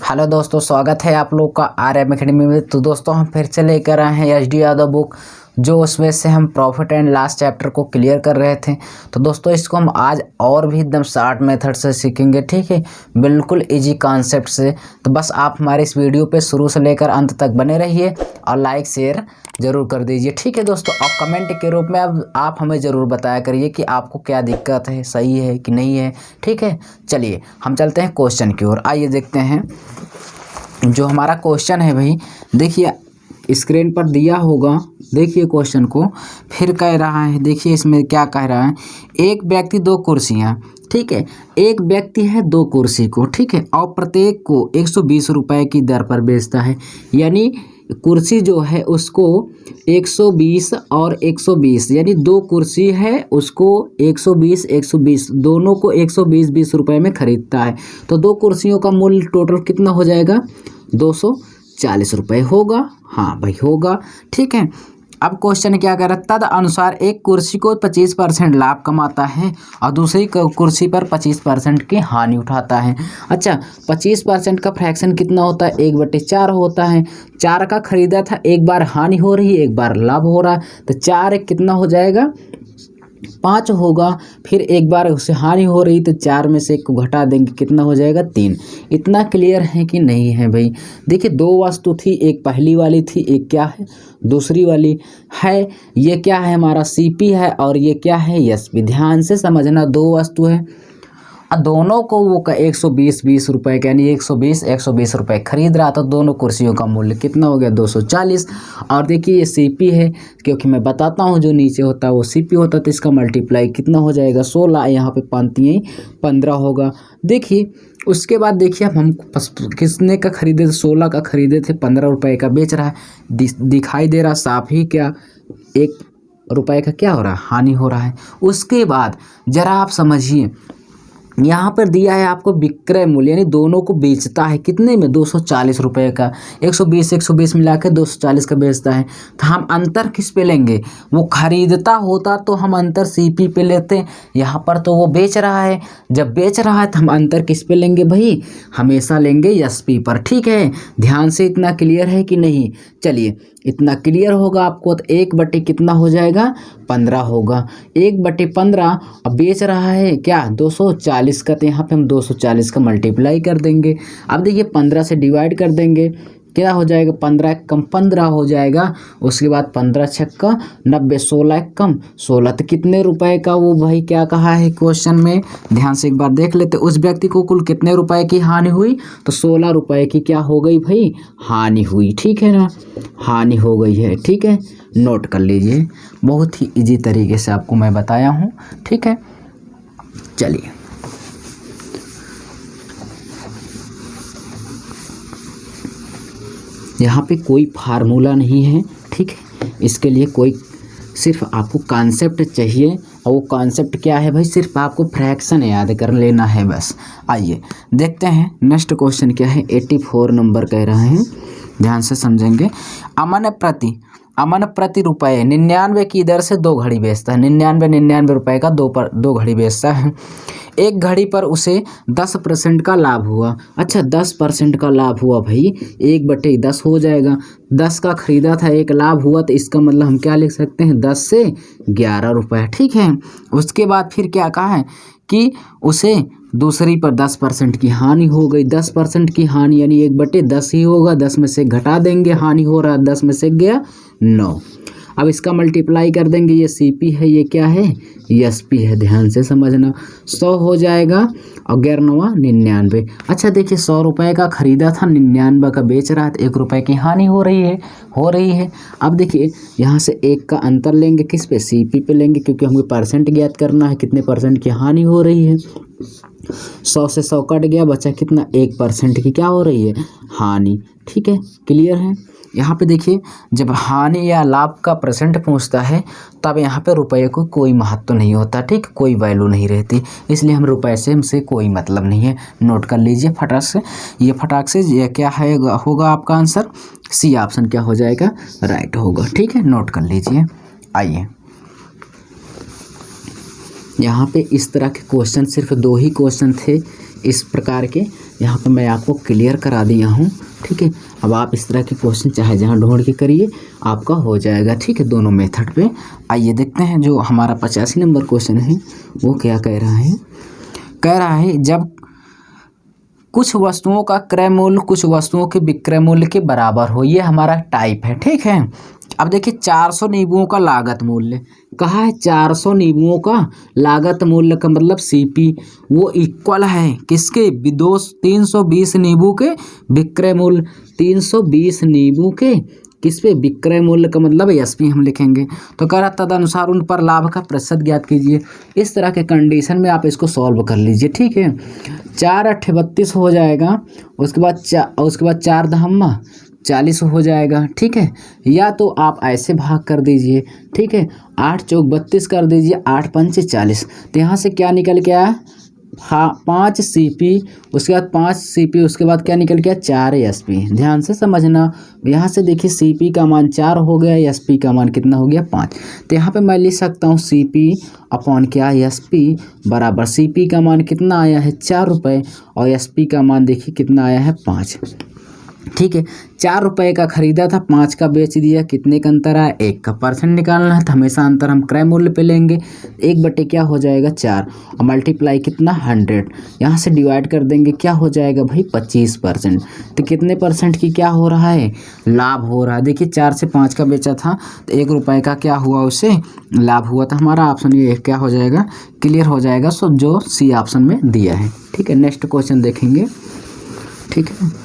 Hello दोस्तों, स्वागत है आप लोग का आरएम एकेडमी में। तो दोस्तों हम फिर से लेकर आए हैं एच डी यादव बुक, जो उसमें से हम प्रॉफिट एंड लॉस चैप्टर को क्लियर कर रहे थे। तो दोस्तों इसको हम आज और भी एकदम शॉर्ट मेथड से सीखेंगे, ठीक है, बिल्कुल इजी कॉन्सेप्ट से। तो बस आप हमारे इस वीडियो पे शुरू से लेकर अंत तक बने रहिए और लाइक शेयर ज़रूर कर दीजिए, ठीक है दोस्तों। और कमेंट के रूप में अब आप हमें ज़रूर बताया करिए कि आपको क्या दिक्कत है, सही है कि नहीं है, ठीक है। चलिए हम चलते हैं क्वेश्चन की ओर। आइए देखते हैं जो हमारा क्वेश्चन है भाई। देखिए स्क्रीन पर दिया होगा, देखिए क्वेश्चन को। फिर कह रहा है, देखिए इसमें क्या कह रहा है। एक व्यक्ति दो कुर्सियां, ठीक है, एक व्यक्ति है दो कुर्सी को, ठीक है, और प्रत्येक को 120 रुपए की दर पर बेचता है। यानी कुर्सी जो है उसको 120 और 120, यानी दो कुर्सी है उसको 120 दोनों को 120 रुपए में खरीदता है। तो दो कुर्सियों का मूल्य टोटल कितना हो जाएगा? 240 रुपये होगा। हाँ भाई होगा, ठीक है। अब क्वेश्चन क्या कह रहा है, तद अनुसार एक कुर्सी को 25% लाभ कमाता है और दूसरी कुर्सी पर 25% की हानि उठाता है। अच्छा, 25% का फ्रैक्शन कितना होता है? 1/4 होता है। 4 का खरीदा था, एक बार हानि हो रही है, एक बार लाभ हो रहा है, तो 4 कितना हो जाएगा? 5 होगा। फिर एक बार उससे हानि हो रही तो 4 में से 1 को घटा देंगे, कितना हो जाएगा? 3। इतना क्लियर है कि नहीं है भाई? देखिए दो वस्तु थी, एक पहली वाली थी, एक क्या है दूसरी वाली है। ये क्या है हमारा सीपी है और ये क्या है एसपी। ध्यान से समझना, दो वस्तु है और दोनों को वो 120 रुपए का, यानी 120 रुपए खरीद रहा था। दोनों कुर्सियों का मूल्य कितना हो गया? 240। और देखिए ये सीपी है, क्योंकि मैं बताता हूँ जो नीचे होता है वो सीपी होता है, तो इसका मल्टीप्लाई कितना हो जाएगा? 16। यहाँ पे 15 होगा। देखिए उसके बाद देखिए अब हम किसने का खरीदे थे? 16 का खरीदे थे, 15 रुपए का बेच रहा है। दिखाई दे रहा साफ ही क्या 1 रुपए का क्या हो रहा है? हानि हो रहा है। उसके बाद जरा आप समझिए, यहाँ पर दिया है आपको विक्रय मूल्य, यानी दोनों को बेचता है कितने में? 240 रुपये का। 120 मिला के 240 का बेचता है। तो हम अंतर किस पे लेंगे? वो खरीदता होता तो हम अंतर सीपी पे लेते, यहाँ पर तो वो बेच रहा है। जब बेच रहा है तो हम अंतर किस पे लेंगे भाई? हमेशा लेंगे एसपी पर, ठीक है। ध्यान से, इतना क्लियर है कि नहीं? चलिए इतना क्लियर होगा आपको तो 1/, कितना हो जाएगा? 15 होगा। 1/15 अब बेच रहा है क्या? 240 का, तो यहाँ पे हम 240 का मल्टीप्लाई कर देंगे। अब देखिए 15 से डिवाइड कर देंगे, क्या हो जाएगा? 15 कम 15 हो जाएगा। उसके बाद 15 छक्का 90, 16 कम 16, तो कितने रुपए का वो भाई क्या कहा है क्वेश्चन में? ध्यान से एक बार देख लेते। उस व्यक्ति को कुल कितने रुपए की हानि हुई? तो 16 रुपए की क्या हो गई भाई? हानि हुई, ठीक है ना? हानि हो गई है, ठीक है, नोट कर लीजिए। बहुत ही इजी तरीके से आपको मैं बताया हूँ, ठीक है। चलिए यहाँ पे कोई फार्मूला नहीं है, ठीक है। इसके लिए कोई, सिर्फ आपको कॉन्सेप्ट चाहिए, और वो कॉन्सेप्ट क्या है भाई? सिर्फ आपको फ्रैक्शन याद कर लेना है बस। आइए देखते हैं नेक्स्ट क्वेश्चन क्या है। 84 नंबर कह रहे हैं, ध्यान से समझेंगे। अमन प्रति रुपये 99 की दर से 2 घड़ी बेचता है। 99 रुपये का 2 घड़ी बेचता है। एक घड़ी पर उसे 10% का लाभ हुआ। अच्छा 10% का लाभ हुआ भाई, 1/10 हो जाएगा। 10 का खरीदा था, 1 लाभ हुआ, तो इसका मतलब हम क्या लिख सकते हैं? 10 से 11 रुपये, ठीक है। उसके बाद फिर क्या कहा है कि उसे दूसरी पर 10% की हानि हो गई। 10% की हानि यानी 1/10 ही होगा। 10 में से घटा देंगे, हानि हो रहा है, 10 में से गया 9। अब इसका मल्टीप्लाई कर देंगे, ये सीपी है, ये क्या है? एसपी है। ध्यान से समझना, 100 हो जाएगा और 11 99। अच्छा देखिए 100 रुपये का खरीदा था, 99 का बेच रहा है, तो 1 रुपये की हानि हो रही है। अब देखिए यहाँ से 1 का अंतर लेंगे, किस पे? सीपी पे लेंगे, क्योंकि हमें परसेंट ज्ञात करना है, कितने परसेंट की हानि हो रही है। 100 से 100 कट गया, बचा कितना? 1% की क्या हो रही है? हानि, ठीक है, क्लियर है। यहाँ पे देखिए जब हानि या लाभ का परसेंट पूछता है तब यहाँ पे रुपये को कोई महत्व नहीं होता, ठीक, कोई वैल्यू नहीं रहती, इसलिए हम रुपये से हमसे कोई मतलब नहीं है। नोट कर लीजिए फटाक से। ये क्या है होगा आपका आंसर? सी ऑप्शन क्या हो जाएगा? राइट होगा, ठीक है, नोट कर लीजिए। आइए यहाँ पे इस तरह के क्वेश्चन, सिर्फ 2 ही क्वेश्चन थे इस प्रकार के, यहाँ पे मैं आपको क्लियर करा दिया हूँ, ठीक है। अब आप इस तरह के क्वेश्चन चाहे जहाँ ढूंढ के करिए, आपका हो जाएगा, ठीक है, दोनों मेथड पे। आइए देखते हैं जो हमारा 85 नंबर क्वेश्चन है वो क्या कह रहा है। कह रहा है जब कुछ वस्तुओं का क्रय मूल्य कुछ वस्तुओं के विक्रय मूल्य के बराबर हो, ये हमारा टाइप है, ठीक है। अब देखिए 400 नींबुओं का लागत मूल्य कहा है, 400 नींबुओं का लागत मूल्य का मतलब सीपी वो इक्वल है किसके, 320 नींबू के विक्रय मूल्य, 320 नींबू के किस पे, विक्रय मूल्य का मतलब एसपी हम लिखेंगे। तो कह रहा तदनुसार उन पर लाभ का प्रतिशत ज्ञात कीजिए। इस तरह के कंडीशन में आप इसको सॉल्व कर लीजिए, ठीक है। 4 8 32 हो जाएगा, उसके बाद 4 दहम्मा 40 हो जाएगा, ठीक है। या तो आप ऐसे भाग कर दीजिए, ठीक है, 8 चौक 32 कर दीजिए, 8 पंचे 40। तो यहाँ से क्या निकल के आया, हाँ 5 सीपी, उसके बाद 5 सीपी, उसके बाद क्या निकल गया 4 एसपी। ध्यान से समझना, यहाँ से देखिए सीपी का मान 4 हो गया, एसपी का मान कितना हो गया 5। तो यहाँ पे मैं लिख सकता हूँ सीपी अपॉन क्या, एसपी बराबर, सीपी का मान कितना आया है 4 रुपये और एसपी का मान देखिए कितना आया है 5, ठीक है। 4 रुपये का खरीदा था, 5 का बेच दिया, कितने का अंतर आया, 1 का। परसेंट निकालना है तो हमेशा अंतर हम क्रय मूल्य पे लेंगे, 1 बटे क्या हो जाएगा 4 और मल्टीप्लाई कितना 100, यहाँ से डिवाइड कर देंगे, क्या हो जाएगा भाई 25%। तो कितने परसेंट की क्या हो रहा है, लाभ हो रहा है। देखिए 4 से 5 का बेचा था तो 1 रुपये का क्या हुआ, उससे लाभ हुआ था। हमारा ऑप्शन ये क्या हो जाएगा, क्लियर हो जाएगा। सो जो सी ऑप्शन में दिया है, ठीक है। नेक्स्ट क्वेश्चन देखेंगे, ठीक है।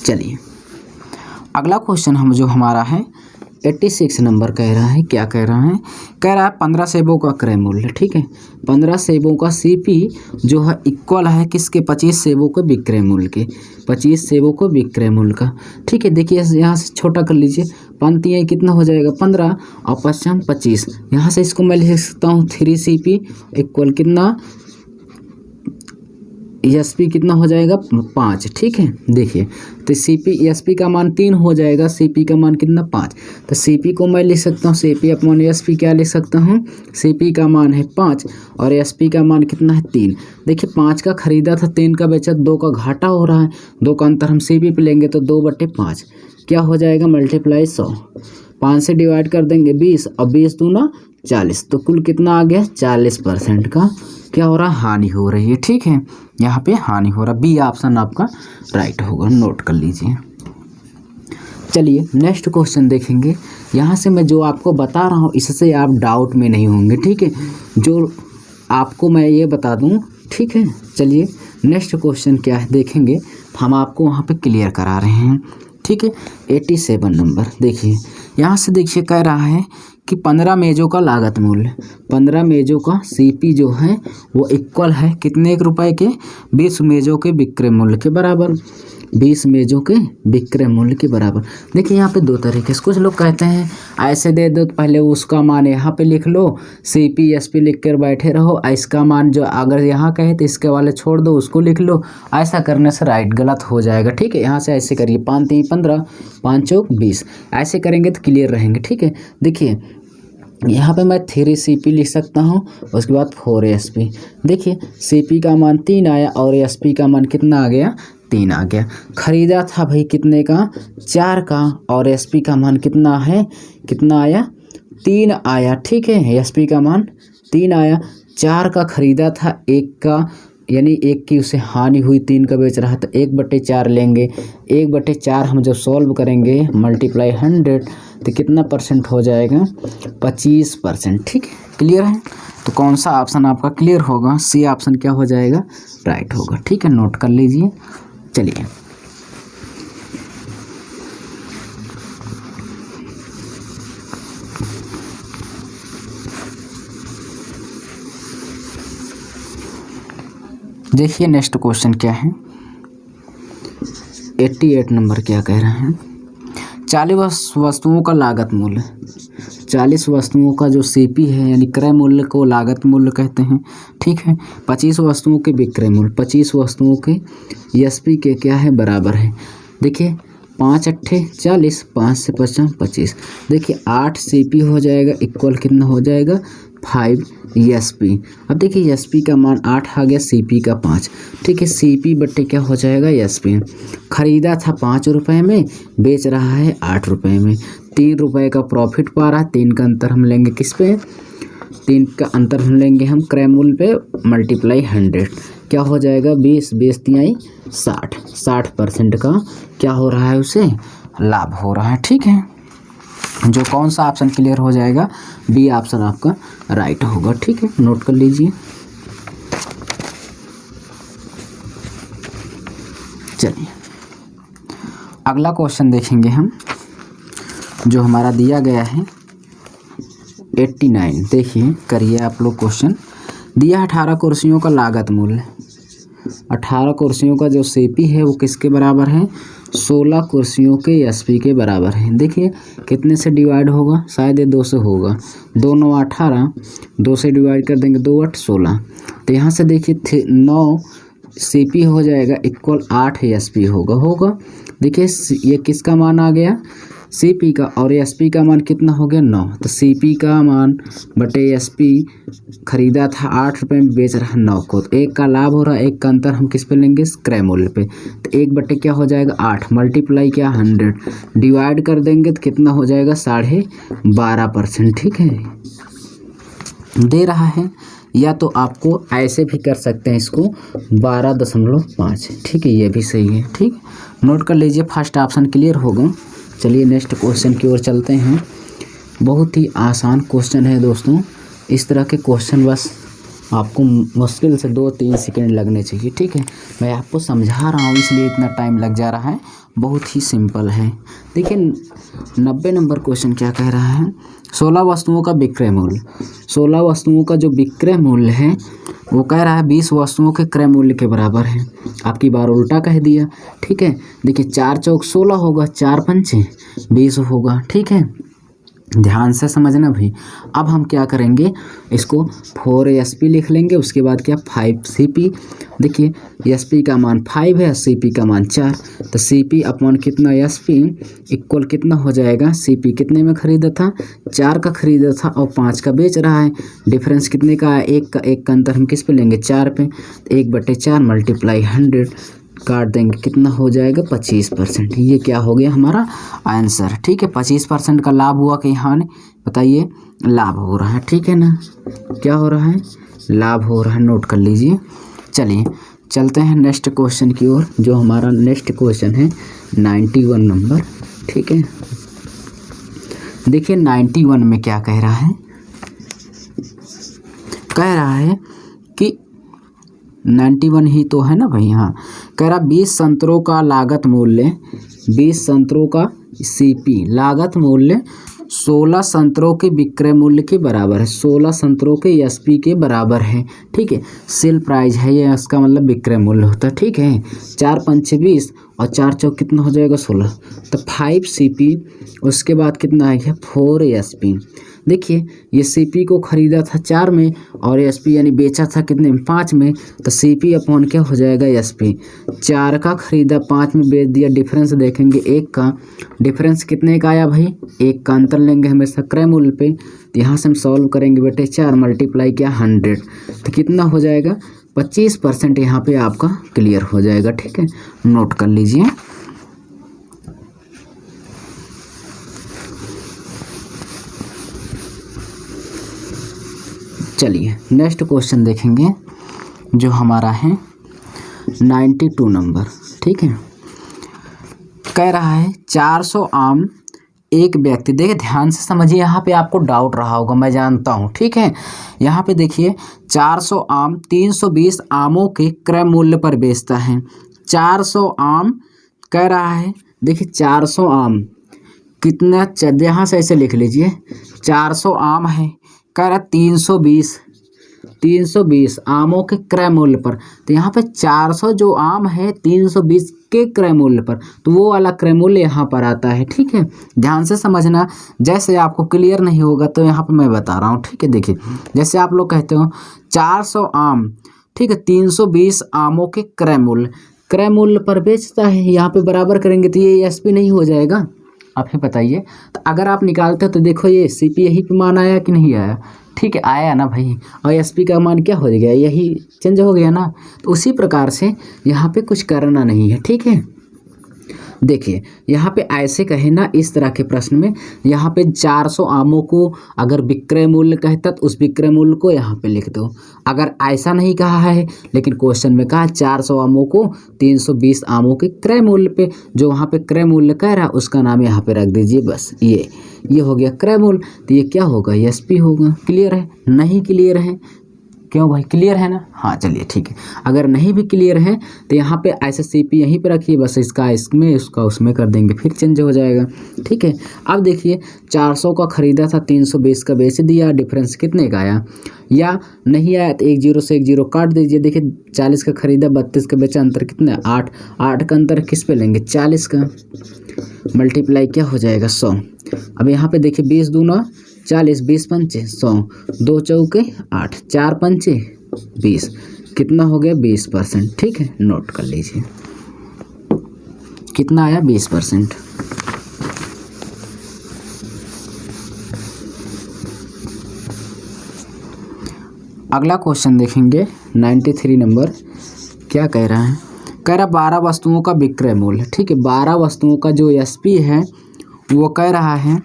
चलिए अगला क्वेश्चन हम जो हमारा है 86 नंबर कह रहा है, क्या कह रहा है, कह रहा है 15 सेबों का क्रय मूल्य, ठीक है। 15 सेबों का सीपी जो है इक्वल है किसके, 25 सेबों के विक्रय मूल्य के, 25 सेबों को विक्रय मूल्य का, ठीक है। देखिए यहाँ से छोटा कर लीजिए, पंक्तियाँ कितना हो जाएगा 15 और पश्चिम 25, यहाँ से इसको मैं लिख सकता हूँ 3 सीपी इक्वल कितना, एसपी कितना हो जाएगा 5, ठीक है। देखिए तो सीपी एसपी का मान 3 हो जाएगा, सीपी का मान कितना 5। तो सीपी को मैं लिख सकता हूँ सीपी अपॉन एसपी, क्या लिख सकता हूँ, सीपी का मान है 5 और एसपी का मान कितना है 3। देखिए 5 का खरीदा था, 3 का बेचा, 2 का घाटा हो रहा है, 2 का अंतर हम सीपी पे लेंगे तो 2/5 क्या हो जाएगा, मल्टीप्लाई 100, 5 से डिवाइड कर देंगे 20 और 20 दूना 40, तो कुल कितना आ गया 40% का क्या हो रहा है, हानि हो रही है, ठीक है। यहाँ पे हानि हो रहा, बी ऑप्शन आपका राइट होगा, नोट कर लीजिए। चलिए नेक्स्ट क्वेश्चन देखेंगे। यहाँ से मैं जो आपको बता रहा हूँ इससे आप डाउट में नहीं होंगे, ठीक है, जो आपको मैं ये बता दूँ, ठीक है। चलिए नेक्स्ट क्वेश्चन क्या है देखेंगे, हम आपको वहाँ पे क्लियर करा रहे हैं, ठीक है। 87 नंबर देखिए, यहाँ से देखिए कह रहा है कि 15 मेज़ों का लागत मूल्य, 15 मेज़ों का सीपी जो है वो इक्वल है कितने रुपए के, 20 मेज़ों के विक्रय मूल्य के बराबर, 20 मेज़ों के विक्रय मूल्य के बराबर। देखिए यहाँ पे दो तरीके से, कुछ लोग कहते हैं ऐसे दे दो, पहले उसका मान यहाँ पे लिख लो, सीपी एसपी लिख कर बैठे रहो, इसका मान जो अगर यहाँ कहे तो इसके वाले छोड़ दो, उसको लिख लो। ऐसा करने से राइट गलत हो जाएगा, ठीक है। यहाँ से ऐसे करिए, 5 3 15, 5 चौक 20, ऐसे करेंगे तो क्लियर रहेंगे, ठीक है। देखिए यहाँ पे मैं 3 सीपी लिख सकता हूँ, उसके बाद 4 एसपी। देखिए सीपी का मान 3 आया और एसपी का मान कितना आ गया, 3 आ गया। खरीदा था भाई कितने का, 4 का, और एसपी का मान कितना है, कितना आया 3 आया, ठीक है। एसपी का मान 3 आया, 4 का खरीदा था, 1 का यानी 1 की उसे हानि हुई, 3 का बेच रहा तो 1/4 लेंगे, 1/4 हम जब सॉल्व करेंगे मल्टीप्लाई 100 तो कितना परसेंट हो जाएगा 25%, ठीक है। क्लियर है, तो कौन सा ऑप्शन आपका क्लियर होगा, सी ऑप्शन क्या हो जाएगा, राइट होगा, ठीक है। नोट कर लीजिए। चलिए देखिए नेक्स्ट क्वेश्चन क्या है, 88 नंबर क्या कह रहे हैं, 40 वस्तुओं का लागत मूल्य, 40 वस्तुओं का जो सीपी है यानी क्रय मूल्य को लागत मूल्य कहते हैं, ठीक है। 25 वस्तुओं के विक्रय मूल्य, 25 वस्तुओं के एसपी के क्या है बराबर है। देखिए 5 8 40, 5 से 50 25। देखिए 8 सीपी हो जाएगा इक्वल कितना हो जाएगा 5 SP। अब देखिए SP का मान 8 आ गया, CP का 5। ठीक है, CP बट्टे क्या हो जाएगा SP। खरीदा था 5 रुपये में, बेच रहा है 8 रुपये में, 3 रुपये का प्रॉफिट पा रहा है। 3 का अंतर हम लेंगे किस पे, 3 का अंतर हम लेंगे हम क्रय मूल्य पे मल्टीप्लाई 100। क्या हो जाएगा 20, 60, 60% का क्या हो रहा है, उसे लाभ हो रहा है। ठीक है, जो कौन सा ऑप्शन क्लियर हो जाएगा, बी ऑप्शन आपका राइट होगा। ठीक है, नोट कर लीजिए। चलिए अगला क्वेश्चन देखेंगे हम, जो हमारा दिया गया है 89। देखिए करिए आप लोग क्वेश्चन। दिया 18 कुर्सियों का लागत मूल्य, 18 कुर्सियों का जो CP है वो किसके बराबर है, 16 कुर्सियों के SP के बराबर है। देखिए कितने से डिवाइड होगा, शायद ये 2 से होगा। 2 9 18, 2 से डिवाइड कर देंगे, 2 8 16। तो यहाँ से देखिए 9 CP हो जाएगा इक्वल 8 SP होगा। देखिए ये किसका मान आ गया, CP का, और SP का मान कितना हो गया 9। तो CP का मान बटे SP, खरीदा था 8 रुपये में, बेच रहा 9 को। तो 1 का लाभ हो रहा है, 1 का अंतर हम किस पे लेंगे, क्रय मूल्य पे। तो 1 बटे क्या हो जाएगा 8, मल्टीप्लाई क्या 100, डिवाइड कर देंगे तो कितना हो जाएगा 12.5%। ठीक है, दे रहा है, या तो आपको ऐसे भी कर सकते हैं इसको 12.5। ठीक है, ये भी सही है। ठीक, नोट कर लीजिए, फर्स्ट ऑप्शन क्लियर होगा। चलिए नेक्स्ट क्वेश्चन की ओर चलते हैं। बहुत ही आसान क्वेश्चन है दोस्तों, इस तरह के क्वेश्चन बस आपको मुश्किल से 2-3 सेकंड लगने चाहिए। ठीक है, मैं आपको समझा रहा हूँ इसलिए इतना टाइम लग जा रहा है, बहुत ही सिंपल है। देखिए 90 नंबर क्वेश्चन क्या कह रहा है, 16 वस्तुओं का विक्रय मूल्य। 16 वस्तुओं का जो विक्रय मूल्य है वो कह रहा है 20 वस्तुओं के क्रय मूल्य के बराबर है। आपकी बार उल्टा कह दिया। ठीक है, देखिए 4 चौक 16 होगा, 4 पंचे 20 होगा। ठीक है, ध्यान से समझना भाई। अब हम क्या करेंगे, इसको 4 SP लिख लेंगे, उसके बाद क्या 5 CP। देखिए SP का मान 5 है, CP का मान 4। तो CP अपॉन कितना SP इक्वल कितना हो जाएगा, CP कितने में खरीदा था, 4 का खरीदा था और 5 का बेच रहा है। डिफरेंस कितने का है, 1 का अंतर हम किस पे लेंगे, 4 पे। 1/4 मल्टीप्लाई 100 काट देंगे, कितना हो जाएगा 25%। ये क्या हो गया हमारा आंसर। ठीक है, 25% का लाभ हुआ कि यहाँ बताइए लाभ हो रहा है। ठीक है ना, क्या हो रहा है, लाभ हो रहा है, नोट कर लीजिए। चलिए चलते हैं नेक्स्ट क्वेश्चन की ओर, जो हमारा नेक्स्ट क्वेश्चन है 91 नंबर। ठीक है, देखिए 91 में क्या कह रहा है, कह रहा है कि 91 ही तो है ना भाई। हाँ, कह रहा 20 संतरों का लागत मूल्य, 20 संतरों का CP लागत मूल्य 16 संतरों के विक्रय मूल्य के बराबर है, 16 संतरों के SP के बराबर है। ठीक है, सेल प्राइस है ये, इसका मतलब विक्रय मूल्य होता है। ठीक है, 4 पंचे 20 और 4 चौक कितना हो जाएगा 16। तो 5 CP, उसके बाद कितना आ गया 4 SP। देखिए ये CP को खरीदा था 4 में और SP यानी बेचा था कितने में, 5 में। तो CP अपॉन क्या हो जाएगा SP, 4 का खरीदा 5 में बेच दिया। डिफरेंस देखेंगे 1 का, डिफरेंस कितने का आया भाई, 1 का अंतर लेंगे हमेशा क्रय मूल्य पे। तो यहाँ से हम सॉल्व करेंगे बेटे, 4 मल्टीप्लाई क्या 100, तो कितना हो जाएगा 25% यहाँ पे आपका क्लियर हो जाएगा। ठीक है, नोट कर लीजिए। चलिए नेक्स्ट क्वेश्चन देखेंगे, जो हमारा है 92 नंबर। ठीक है, कह रहा है 400 आम एक व्यक्ति, देखिए ध्यान से समझिए, यहाँ पे आपको डाउट रहा होगा, मैं जानता हूँ। ठीक है, यहाँ पे देखिए 400 आम 320 आमों के क्रय मूल्य पर बेचता है। 400 आम कह रहा है, देखिए 400 आम कितना, यहाँ से ऐसे लिख लीजिए, 400 आम है, कह रहा 320 आमों के क्रय मूल्य पर। तो यहाँ पे 400 जो आम है 320 के क्रय मूल्य पर, तो वो वाला क्रय मूल्य यहाँ पर आता है। ठीक है, ध्यान से समझना, जैसे आपको क्लियर नहीं होगा तो यहाँ पे मैं बता रहा हूँ। ठीक है, देखिए जैसे आप लोग कहते हो 400 आम, ठीक है, 320 आमों के क्रय मूल्य पर बेचता है, यहाँ पे बराबर करेंगे तो ये SP नहीं हो जाएगा, आप ही बताइए। तो अगर आप निकालते तो देखो ये सीपी यही पे मान आया कि नहीं आया, ठीक है आया ना भाई, और एसपी का मान क्या हो गया, यही चेंज हो गया ना। तो उसी प्रकार से यहाँ पे कुछ करना नहीं है, ठीक है। देखिए यहाँ पे ऐसे कहे ना इस तरह के प्रश्न में, यहाँ पे 400 आमों को अगर विक्रय मूल्य कहता तो उस विक्रय मूल्य को यहाँ पे लिख दो। अगर ऐसा नहीं कहा है लेकिन क्वेश्चन में कहा 400 आमों को 320 आमों के क्रय मूल्य पे, जो वहाँ पे क्रय मूल्य कह रहा है उसका नाम यहाँ पे रख दीजिए, बस ये हो गया क्रय मूल्य। तो ये क्या होगा, एसपी होगा। क्लियर है? नहीं क्लियर है? क्यों भाई, क्लियर है ना? हाँ चलिए ठीक है। अगर नहीं भी क्लियर है तो यहाँ पे ऐसे सीपी यहीं पे रखिए, बस इसका इसमें उसका उसमें कर देंगे, फिर चेंज हो जाएगा, ठीक है। अब देखिए 400 का खरीदा था, 320 का बेच दिया, डिफरेंस कितने का आया, या नहीं आया तो 1 0 से 1 0 काट दीजिए। देखिए 40 का खरीदा, 32 का बेचा, अंतर कितना है 8। 8 का अंतर किस पे लेंगे, 40 का, मल्टीप्लाई क्या हो जाएगा 100। अब यहाँ पे देखिए 20 दूना 40, 20 पंचे 100, 2 चौके 8, 4 पंचे 20, कितना हो गया 20%, ठीक है। नोट कर लीजिए कितना आया 20%। अगला क्वेश्चन देखेंगे 93 नंबर, क्या कह रहा है, कह रहा 12 वस्तुओं का विक्रय मूल्य, ठीक है। 12 वस्तुओं का जो एसपी है वो कह रहा है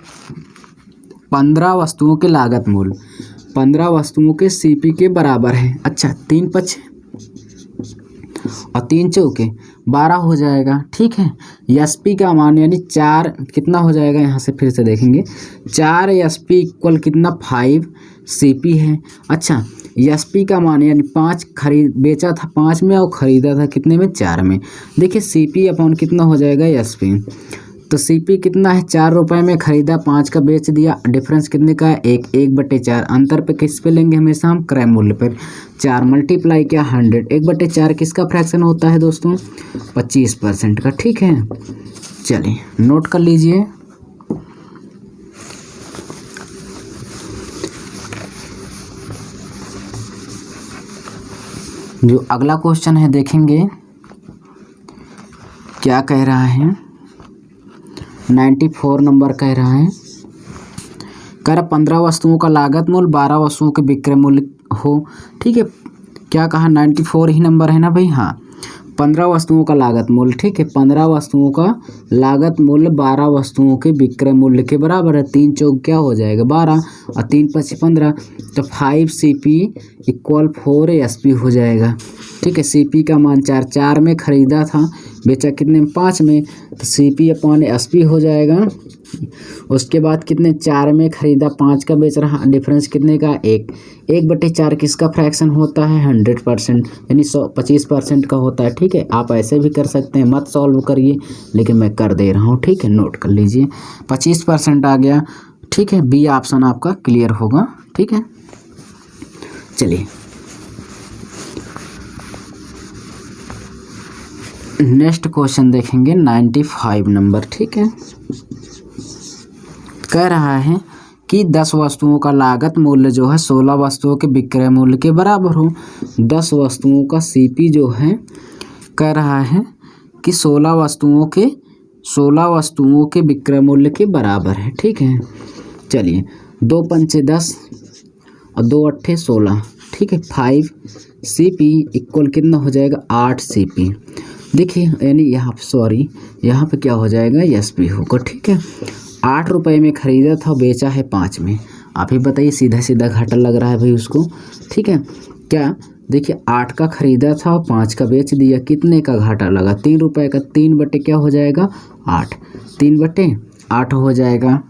15 वस्तुओं के लागत मूल्य 15 वस्तुओं के सीपी के बराबर है। अच्छा 3 पचे और 3 चौके 12 हो जाएगा, ठीक है। एसपी का मान यानी 4 कितना हो जाएगा, यहाँ से फिर से देखेंगे 4 एसपी इक्वल कितना 5 सीपी है। अच्छा एसपी का मान यानी 5 बेचा था 5 में और ख़रीदा था कितने में 4 में। देखिए सीपी अपॉन कितना हो जाएगा एसपी, तो सीपी कितना है 4 रुपये में ख़रीदा, 5 का बेच दिया, डिफरेंस कितने का है 1, 1/4। अंतर पे किस पे लेंगे हमेशा हम, क्रय मूल्य पर। 4 मल्टीप्लाई क्या 100, 1/4 किसका फ्रैक्शन होता है दोस्तों 25% का, ठीक है। चलिए नोट कर लीजिए। जो अगला क्वेश्चन है देखेंगे क्या कह रहा है, 94 नंबर कह रहा है, कह रहा 15 वस्तुओं का लागत मूल्य 12 वस्तुओं के विक्रय मूल्य हो, ठीक है। क्या कहा 94 ही नंबर है ना भाई, हाँ 15 वस्तुओं का लागत मूल्य, ठीक है। 15 वस्तुओं का लागत मूल्य 12 वस्तुओं के विक्रय मूल्य के बराबर है। 3 चौक क्या हो जाएगा 12 और 3 5 15, तो 5 सीपी इक्वल 4 एसपी हो जाएगा, ठीक है। सीपी का मान 4 में ख़रीदा था, बेचा कितने में 5 में, तो सीपी अपॉन एसपी हो जाएगा। उसके बाद कितने 4 में ख़रीदा, 5 का बेच रहा, डिफरेंस कितने का 1, 1/4 किसका फ्रैक्शन होता है 100%, यानी 25% का होता है, ठीक है। आप ऐसे भी कर सकते हैं, मत सॉल्व करिए लेकिन मैं कर दे रहा हूँ, ठीक है। नोट कर लीजिए 25% आ गया, ठीक है। बी ऑप्शन आपका क्लियर होगा, ठीक है। चलिए नेक्स्ट क्वेश्चन देखेंगे 95 नंबर, ठीक है। कह रहा है कि 10 वस्तुओं का लागत मूल्य जो है 16 वस्तुओं के विक्रय मूल्य के बराबर हो। 10 वस्तुओं का सीपी जो है कह रहा है कि 16 वस्तुओं के विक्रय मूल्य के बराबर है, ठीक है। चलिए 2 पंचे 10 और 2 अट्ठे 16, ठीक है। 5 सीपी इक्वल कितना हो जाएगा 8 सीपी। देखिए यानी यहाँ पे क्या हो जाएगा एसपी होगा, ठीक है। 8 रुपये में ख़रीदा था, बेचा है 5 में। आप ही बताइए, सीधा सीधा घाटा लग रहा है भाई उसको, ठीक है। क्या देखिए 8 का ख़रीदा था और 5 का बेच दिया, कितने का घाटा लगा 3 रुपये का। 3 बटे क्या हो जाएगा 8, 3/8 हो जाएगा।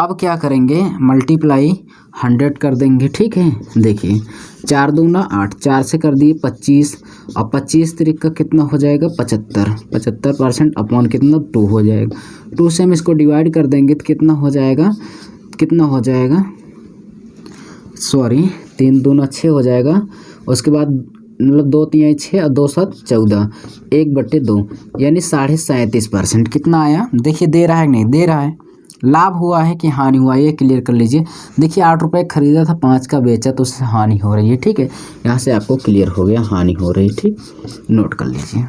अब क्या करेंगे मल्टीप्लाई 100 कर देंगे, ठीक है। देखिए 4 दूना 8, 4 से कर दिए 25 और 25 तरीक का कितना हो जाएगा 75, 75% अपॉन कितना 2 हो जाएगा। 2 से हम इसको डिवाइड कर देंगे तो कितना हो जाएगा 3 दूना 6 हो जाएगा। उसके बाद मतलब 2 3 6 और 2 7 14, 1/2 यानी 37.5%। कितना आया देखिए, दे रहा है नहीं दे रहा है, लाभ हुआ है कि हानि हुआ, ये क्लियर कर लीजिए। देखिए 8 रुपये ख़रीदा था, 5 का बेचा तो उससे हानि हो रही है, ठीक है। यहाँ से आपको क्लियर हो गया हानि हो रही, ठीक, नोट कर लीजिए।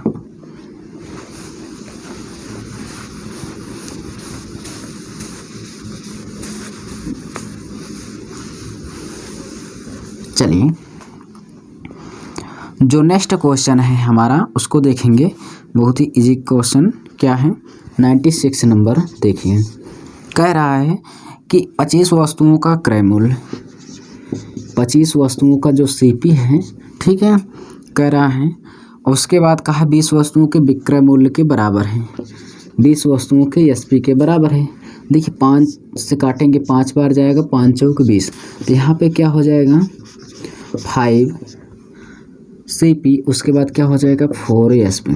चलिए जो नेक्स्ट क्वेश्चन है हमारा उसको देखेंगे। बहुत ही इजी क्वेश्चन क्या है, 96 नंबर देखिए। कह रहा है कि 25 वस्तुओं का क्रय मूल्य, 25 वस्तुओं का जो सीपी है, ठीक है, कह रहा है। उसके बाद कहा 20 वस्तुओं के विक्रय मूल्य के बराबर है, 20 वस्तुओं के एसपी के बराबर है। देखिए 5 से काटेंगे 5 बार जाएगा, 5 चौक 20, तो यहाँ पे क्या हो जाएगा 5 सीपी, उसके बाद क्या हो जाएगा 4 एसपी।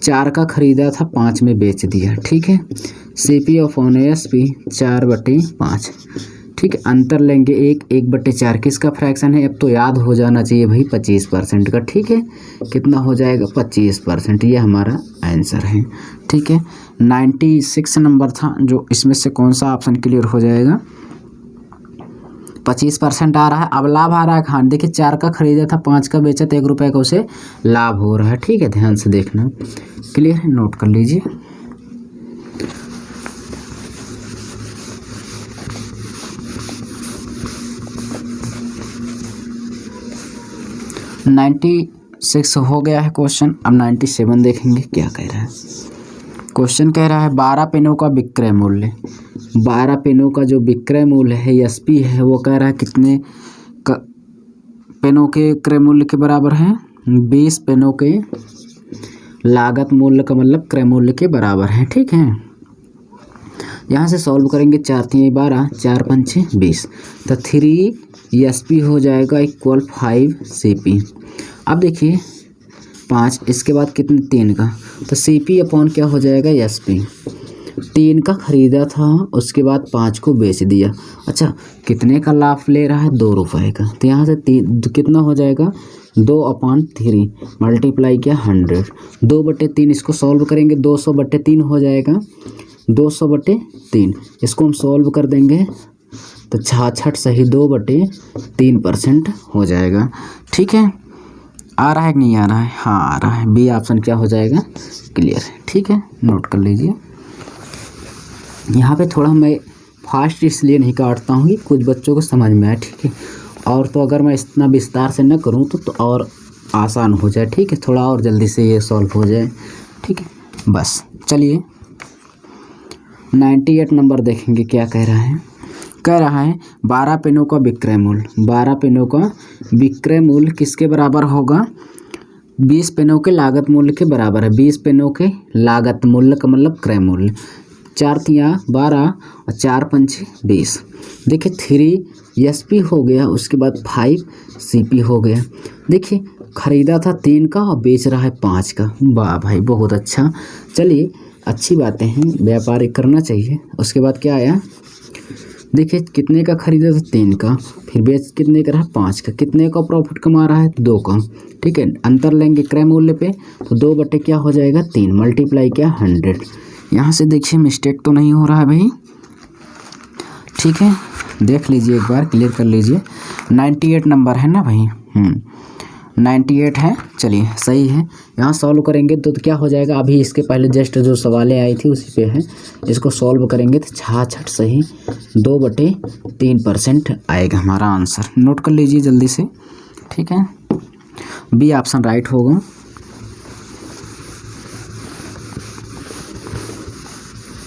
4 का खरीदा था 5 में बेच दिया, ठीक है। सीपी अपॉन एसपी 4/5, ठीक है। अंतर लेंगे 1/4 किसका फ्रैक्शन है, अब तो याद हो जाना चाहिए भाई 25% का, ठीक है। कितना हो जाएगा 25%, ये हमारा आंसर है, ठीक है। 96 नंबर था, जो इसमें से कौन सा ऑप्शन क्लियर हो जाएगा, 25% आ रहा है। अब लाभ आ रहा है, हाँ देखिए 4 का खरीदा था 5 का बेचा तो 1 रुपये का उसे लाभ हो रहा है, ठीक है। ध्यान से देखना, क्लियर है, नोट कर लीजिए। नाइन्टी 6 हो गया है क्वेश्चन। अब 97 देखेंगे क्या कह रहा है। क्वेश्चन कह रहा है 12 पेनों का विक्रय मूल्य, 12 पेनों का जो विक्रय मूल्य है एसपी है, वो कह रहा है कितने पेनों के क्रय मूल्य के बराबर है, 20 पेनों के लागत मूल्य का मतलब क्रय मूल्य के बराबर है, ठीक है। यहाँ से सॉल्व करेंगे, 4 3 12, 4 5 20, तो 3 एसपी हो जाएगा इक्वल 5 सीपी। अब देखिए 5, इसके बाद कितने 3 का, तो सीपी अपॉन क्या हो जाएगा एसपी। 3 का खरीदा था, उसके बाद 5 को बेच दिया। अच्छा कितने का लाभ ले रहा है, 2 रुपये का, तो यहाँ से 3 कितना हो जाएगा 2/3 मल्टीप्लाई किया 100, 2/3। इसको सॉल्व करेंगे 200/3 हो जाएगा, 200/3। इसको हम सॉल्व कर देंगे तो 66 सही 2/3% हो जाएगा, ठीक है। आ रहा है कि नहीं आ रहा है, हाँ आ रहा है, बी ऑप्शन क्या हो जाएगा क्लियर है, ठीक है। नोट कर लीजिए। यहाँ पे थोड़ा मैं फास्ट इसलिए नहीं काटता हूँ कि कुछ बच्चों को समझ में आए, ठीक है। और तो अगर मैं इतना विस्तार से न करूँ तो और आसान हो जाए, ठीक है, थोड़ा और जल्दी से ये सॉल्व हो जाए, ठीक है। बस चलिए 98 नंबर देखेंगे क्या कह रहा है। कह रहा है 12 पेनों का विक्रय मूल्य, 12 पेनों का विक्रय मूल्य किसके बराबर होगा, 20 पेनों के लागत मूल्य के बराबर है। 20 पेनों के लागत मूल्य का मतलब क्रय मूल्य, 4 3 12 और 4 5 20। देखिए 3 एसपी हो गया, उसके बाद 5 सीपी हो गया। देखिए खरीदा था 3 का और बेच रहा है 5 का, वाह भाई बहुत अच्छा। चलिए अच्छी बातें हैं, व्यापार करना चाहिए। उसके बाद क्या आया, देखिए कितने का खरीदा था 3 का, फिर बेच कितने का रहा 5 का, कितने का प्रॉफिट कमा रहा है 2 का, ठीक है। अंतर लेंगे क्रय मूल्य पे, तो 2 क्या हो जाएगा 3 मल्टीप्लाई क्या 100। यहाँ से देखिए मिस्टेक तो नहीं हो रहा है भाई, ठीक है, देख लीजिए एक बार, क्लियर कर लीजिए। 98 नंबर है ना भाई, 98 है, चलिए सही है। यहाँ सॉल्व करेंगे तो क्या हो जाएगा, अभी इसके पहले जस्ट जो सवालें आई थी उसी पे है, इसको सॉल्व करेंगे तो 66 सही 2/3% आएगा हमारा आंसर। नोट कर लीजिए जल्दी से, ठीक है, बी ऑप्शन राइट होगा।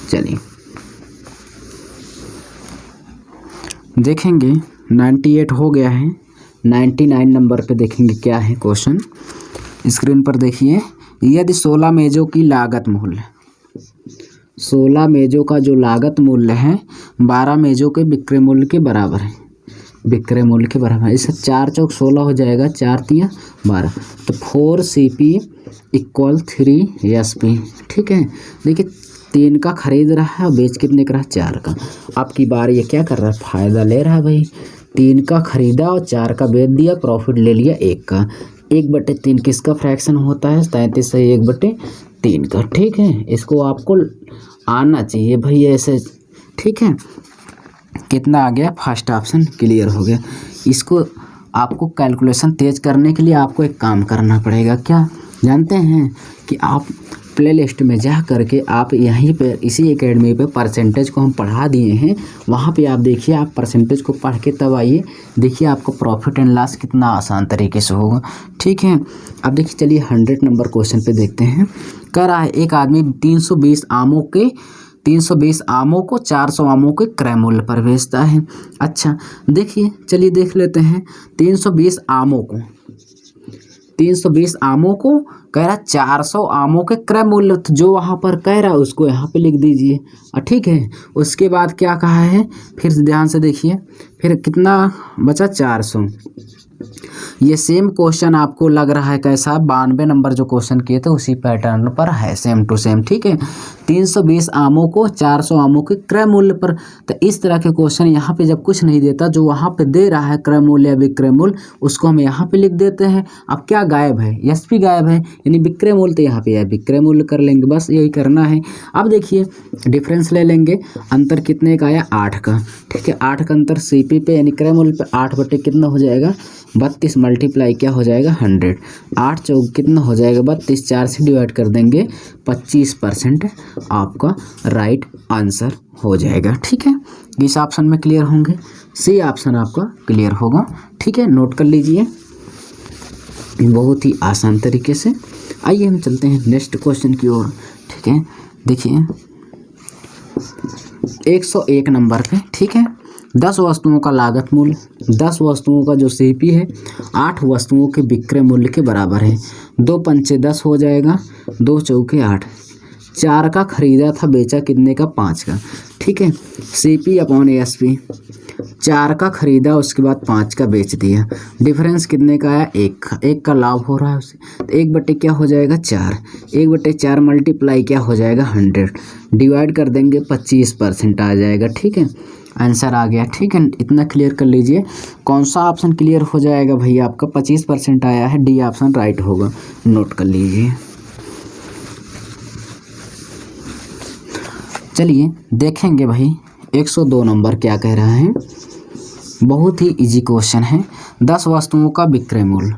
चलिए देखेंगे 98 हो गया है, 99 नंबर पे देखेंगे क्या है क्वेश्चन। स्क्रीन पर देखिए, यदि 16 मेज़ों की लागत मूल्य, 16 मेज़ों का जो लागत मूल्य है 12 मेज़ों के विक्रय मूल्य के बराबर है, विक्रय मूल्य के बराबर है। इससे 4 चौक 16 हो जाएगा, 4 3 12, तो 4 CP इक्वल 3 SP, ठीक है। देखिए 3 का खरीद रहा है और बेच कितने का रहा 4 का। अब की बार ये क्या कर रहा है, फ़ायदा ले रहा है भाई। 3 का खरीदा और 4 का बेच दिया, प्रॉफिट ले लिया 1 का। 1/3 किसका फ्रैक्शन होता है, 37 से 1/3 का, ठीक है। इसको आपको आना चाहिए भाई ऐसे, ठीक है। कितना आ गया, फर्स्ट ऑप्शन क्लियर हो गया। इसको आपको कैलकुलेशन तेज करने के लिए आपको एक काम करना पड़ेगा, क्या जानते हैं कि आप प्लेलिस्ट में जा करके आप यहीं पे इसी एकेडमी पे परसेंटेज को हम पढ़ा दिए हैं, वहाँ पे आप देखिए, आप परसेंटेज को पढ़ के तब आइए, देखिए आपको प्रॉफिट एंड लॉस कितना आसान तरीके से होगा। ठीक है, अब देखिए चलिए 100 नंबर क्वेश्चन पे देखते हैं। कह रहा है एक आदमी 320 आमों को 400 आमों के क्रय मूल्य पर बेचता है। अच्छा देखिए, चलिए देख लेते हैं। 320 आमों को कह रहा 400 आमों के क्रय मूल्य, तो जो वहाँ पर कह रहा है उसको यहाँ पे लिख दीजिए। ठीक है, उसके बाद क्या कहा है, फिर ध्यान से देखिए, फिर कितना बचा 400। ये सेम क्वेश्चन आपको लग रहा है कैसा, 92 नंबर जो क्वेश्चन किए थे उसी पैटर्न पर है, सेम टू सेम। ठीक है, 320 आमों को 400 आमों के क्रय मूल्य पर, तो इस तरह के क्वेश्चन यहाँ पे जब कुछ नहीं देता, जो वहाँ पे दे रहा है क्रय मूल्य या विक्रय मूल्य, उसको हम यहाँ पे लिख देते हैं। अब क्या गायब है, एसपी गायब है, यानी विक्रय मूल्य, तो यहाँ पे है विक्रय मूल्य कर लेंगे, बस यही करना है। अब देखिए डिफरेंस ले लेंगे, अंतर कितने का आया, 8 का। ठीक है, 8 का अंतर सीपी पे यानी क्रय मूल्य पे 8 बटे कितना हो जाएगा 32, मल्टीप्लाई क्या हो जाएगा 100, 8 चौक कितना हो जाएगा 32, 4 से डिवाइड कर देंगे 25% आपका राइट आंसर हो जाएगा। ठीक है, इस ऑप्शन में क्लियर होंगे, सी ऑप्शन आपका क्लियर होगा। ठीक है, नोट कर लीजिए, बहुत ही आसान तरीके से। आइए हम चलते हैं नेक्स्ट क्वेश्चन की ओर। ठीक है, देखिए 101 नंबर पे। ठीक है, 10 वस्तुओं का लागत मूल्य, 10 वस्तुओं का जो सीपी है 8 वस्तुओं के विक्रय मूल्य के बराबर है। 2 पंचे 10 हो जाएगा, 2 चौके 8। 4 का खरीदा था, बेचा कितने का 5 का। ठीक है, सीपी अपॉन एसपी, 4 का खरीदा उसके बाद 5 का बेच दिया, डिफरेंस कितने का आया 1 का लाभ हो रहा है उसे, तो 1 बटे क्या हो जाएगा 4, 1 बटे 4 मल्टीप्लाई क्या हो जाएगा 100, डिवाइड कर देंगे 25% आ जाएगा। ठीक है, आंसर आ गया। ठीक है, इतना क्लियर कर लीजिए। कौन सा ऑप्शन क्लियर हो जाएगा भैया, आपका 25% आया है, डी ऑप्शन राइट होगा, नोट कर लीजिए। चलिए देखेंगे भाई 102 नंबर क्या कह रहा है। बहुत ही इजी क्वेश्चन है। 10 वस्तुओं का विक्रय मूल्य,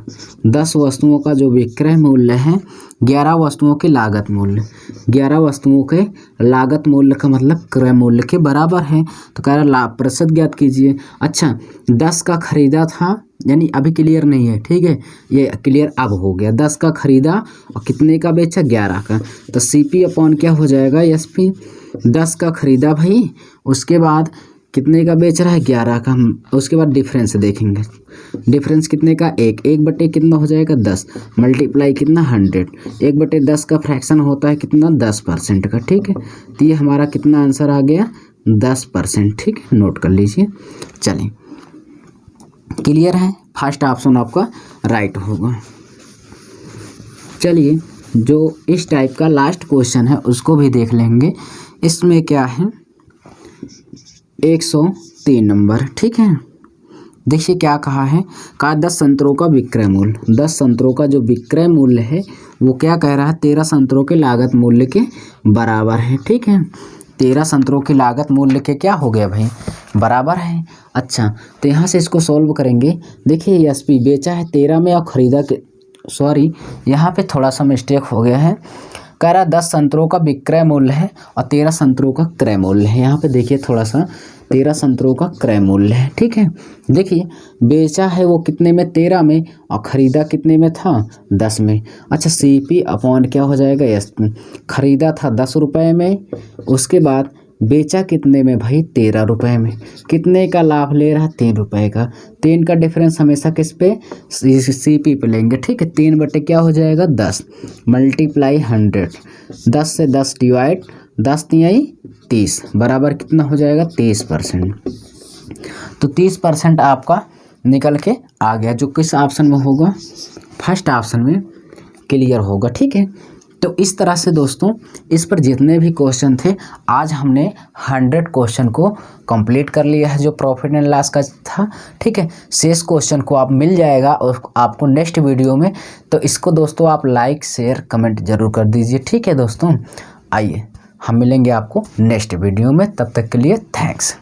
10 वस्तुओं का जो विक्रय मूल्य है 11 वस्तुओं के लागत मूल्य, 11 वस्तुओं के लागत मूल्य का मतलब क्रय मूल्य के बराबर है, तो कह रहा लाभ प्रतिशत ज्ञात कीजिए। अच्छा 10 का खरीदा था, यानी अभी क्लियर नहीं है। ठीक है, ये क्लियर अब हो गया। 10 का खरीदा और कितने का बेचा 11 का, तो सीपी अपॉन क्या हो जाएगा एसपी। 10 का खरीदा भाई, उसके बाद कितने का बेच रहा है 11 का, उसके बाद डिफरेंस देखेंगे, डिफरेंस कितने का 1 बटे कितना हो जाएगा 10, मल्टीप्लाई कितना 100, 1 बटे 10 का फ्रैक्शन होता है कितना 10% का। ठीक है, तो ये हमारा कितना आंसर आ गया 10%। ठीक है, नोट कर लीजिए। चलिए क्लियर है, फर्स्ट ऑप्शन आपका राइट होगा। चलिए जो इस टाइप का लास्ट क्वेश्चन है उसको भी देख लेंगे। इसमें क्या है 103 नंबर। ठीक है, देखिए क्या कहा है, कहा 10 संतरों का विक्रय मूल्य, 10 संतरों का जो विक्रय मूल्य है वो क्या कह रहा है 13 संतरों के लागत मूल्य के बराबर है। ठीक है, 13 संतरों की लागत मूल्य के क्या हो गया भाई बराबर है। अच्छा तो यहाँ से इसको सॉल्व करेंगे। देखिए एसपी बेचा है 13 में और खरीदा के, सॉरी यहाँ पे थोड़ा सा मिस्टेक हो गया है, कह रहा 10 संतरों का विक्रय मूल्य है और 13 संतरों का क्रय मूल्य है। यहाँ पे देखिए थोड़ा सा 13 संतरों का क्रय मूल्य है। ठीक है, देखिए बेचा है वो कितने में 13 में और ख़रीदा कितने में था 10 में। अच्छा सीपी अपॉन क्या हो जाएगा एसपी, खरीदा था 10 रुपये में, उसके बाद बेचा कितने में भाई 13 रुपये में, कितने का लाभ ले रहा 3 रुपये का। 3 का डिफरेंस हमेशा किस पे सीपी पे लेंगे। ठीक है, 3 बटे क्या हो जाएगा 10 मल्टीप्लाई 100, 10 से 10 डिवाइड 10 तिहाई 30 बराबर कितना हो जाएगा 30%। तो 30% आपका निकल के आ गया, जो किस ऑप्शन में होगा फर्स्ट ऑप्शन में क्लियर होगा। ठीक है, तो इस तरह से दोस्तों इस पर जितने भी क्वेश्चन थे आज हमने 100 क्वेश्चन को कंप्लीट कर लिया है जो प्रॉफिट एंड लॉस का था। ठीक है, शेष क्वेश्चन को आप मिल जाएगा और आपको नेक्स्ट वीडियो में, तो इसको दोस्तों आप लाइक शेयर कमेंट जरूर कर दीजिए। ठीक है दोस्तों, आइए हम मिलेंगे आपको नेक्स्ट वीडियो में, तब तक के लिए थैंक्स।